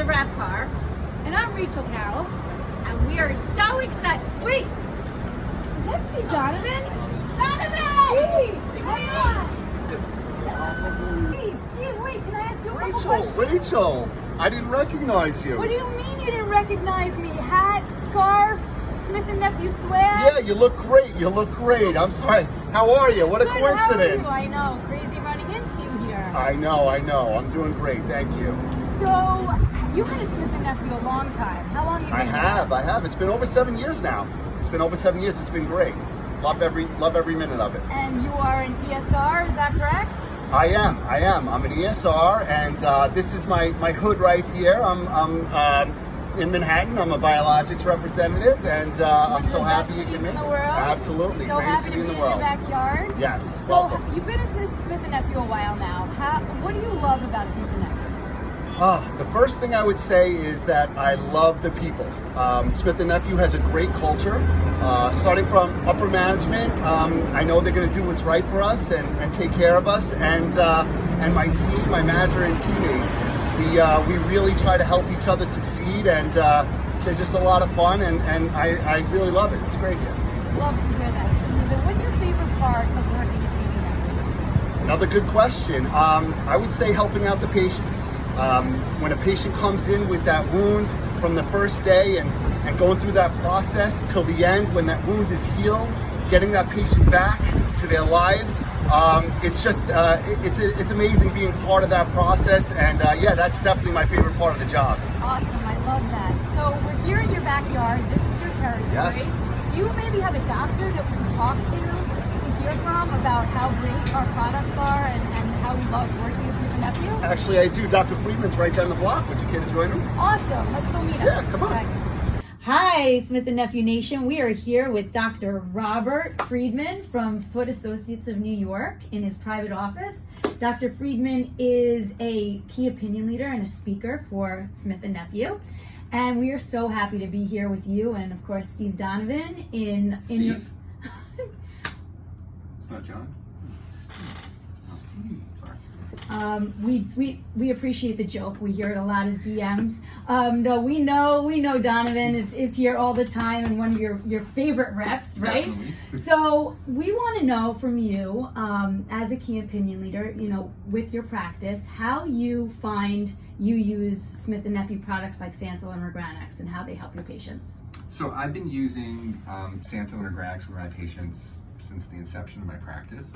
Rap Car, And I'm Rachel Carroll. and we are so excited. Wait, is that Steve Donovan? Donovan! Steve, Steve, wait, can I ask you a couple questions? Rachel, I didn't recognize you. What do you mean you didn't recognize me? Hat, scarf, Smith & Nephew swag? Yeah, you look great. You look great. I'm sorry. How are you? What a Good, coincidence. How are you? I know, crazy running into you here. I know. I'm doing great. Thank you. So, you've been a Smith & Nephew a long time. How long have you been I have. It's been over 7 years now. It's been great. Love every minute of it. And you are an ESR, is that correct? I am. I'm an ESR, and this is my hood right here. I'm in Manhattan. I'm a biologics representative, and I'm so happy you can in make the it. world. Absolutely, So greatest happy city to be in in the your world. backyard. Yes, So welcome. you've been a Smith & Nephew a while now. What do you love about Smith & Nephew? The first thing I would say is that I love the people. Smith & Nephew has a great culture. Starting from upper management, I know they're going to do what's right for us and take care of us. And my team, my manager and teammates, we really try to help each other succeed. And they're just a lot of fun, and I really love it. It's great here. Love to hear that, Steve. What's your favorite part of working at Smith & Nephew? Another good question. I would say helping out the patients. When a patient comes in with that wound from the first day and going through that process till the end, when that wound is healed, getting that patient back to their lives, it's just, it's amazing being part of that process. And yeah, that's definitely my favorite part of the job. Awesome, I love that. So we're here in your backyard. This is your territory. Yes. Do you maybe have a doctor that we can talk to hear from about how great our products are and how he loves working with Smith & Nephew? Actually, I do. Dr. Friedman's right down the block. Would you care to join me? Awesome. Let's go meet him. Yeah, come on. Okay. Hi, Smith & Nephew Nation. We are here with Dr. Robert Friedman from Foot Associates of New York in his private office. Dr. Friedman is a key opinion leader and a speaker for Smith & Nephew. And we are so happy to be here with you and, of course, Steve Donovan in your... Steve? It's not John? Steve. Sorry. We appreciate the joke. We hear it a lot as DMs. No, we know Donovan is here all the time and one of your favorite reps, right? Definitely. So we want to know from you, as a key opinion leader, with your practice, how you find you use Smith & Nephew products like Santyl and Regranics and how they help your patients. So I've been using Santyl and Regranics for my patients since the inception of my practice.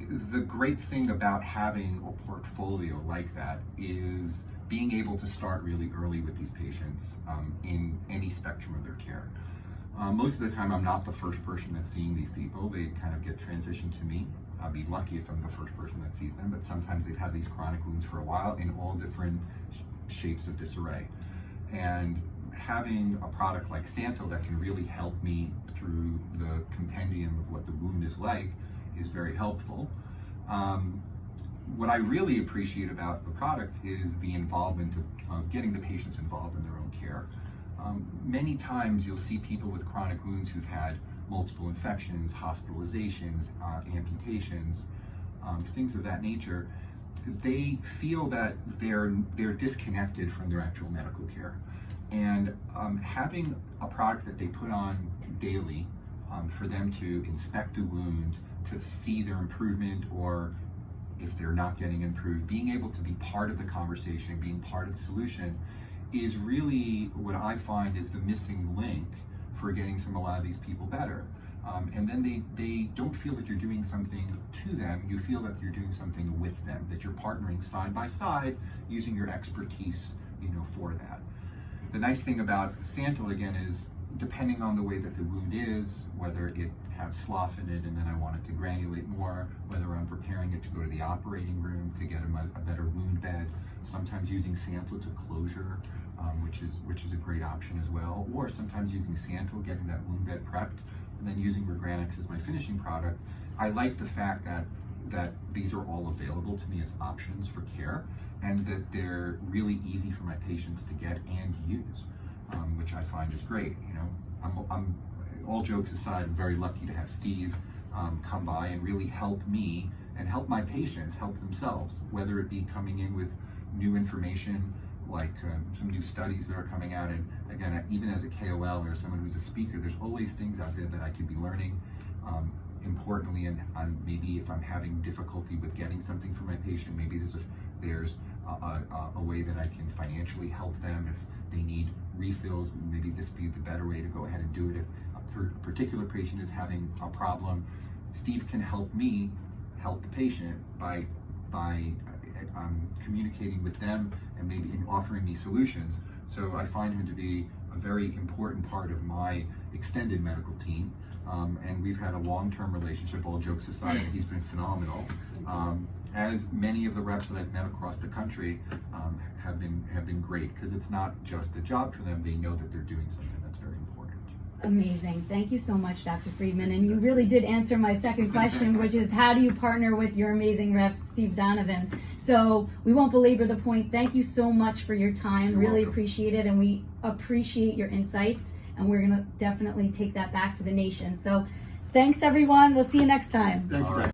The great thing about having a portfolio like that is being able to start really early with these patients in any spectrum of their care. Most of the time I'm not the first person that's seeing these people. They kind of get transitioned to me. I'll be lucky if I'm the first person that sees them, but sometimes they've had these chronic wounds for a while in all different shapes of disarray. And having a product like Santyl that can really help me through the compendium of what the wound is like is very helpful. What I really appreciate about the product is the involvement of getting the patients involved in their own care. Many times you'll see people with chronic wounds who've had multiple infections, hospitalizations, amputations, things of that nature. They feel that they're disconnected from their actual medical care. And having a product that they put on daily for them to inspect the wound, to see their improvement, or if they're not getting improved, being able to be part of the conversation, being part of the solution, is really what I find is the missing link for getting a lot of these people better. And then they don't feel that you're doing something to them, you feel that you're doing something with them, that you're partnering side by side using your expertise for that. The nice thing about Santyl, again, is depending on the way that the wound is, whether it has slough in it and then I want it to granulate more, whether I'm preparing it to go to the operating room to get a better wound bed, sometimes using Santyl to closure, which is a great option as well, or sometimes using Santyl, getting that wound bed prepped, and then using Regranics as my finishing product. I like the fact that these are all available to me as options for care, and that they're really easy for my patients to get and use, which I find is great. I'm all jokes aside, I'm very lucky to have Steve come by and really help me and help my patients help themselves, whether it be coming in with new information some new studies that are coming out. And again, even as a KOL or someone who's a speaker, there's always things out there that I could be learning. Importantly, and maybe if I'm having difficulty with getting something for my patient, maybe there's a way that I can financially help them. If they need refills, maybe this be the better way to go ahead and do it. If a particular patient is having a problem, Steve can help me help the patient by communicating with them and maybe in offering me solutions. So I find him to be a very important part of my extended medical team. And we've had a long-term relationship, all jokes aside, and he's been phenomenal. As many of the reps that I've met across the country have been great, because it's not just a job for them, they know that they're doing something that's very important. Amazing. Thank you so much, Dr. Friedman. And you really did answer my second question, which is how do you partner with your amazing rep, Steve Donovan? So we won't belabor the point. Thank you so much for your time. You're really welcome. appreciate it. And we appreciate your insights. And we're going to definitely take that back to the nation. So thanks, everyone. We'll see you next time. Thank you.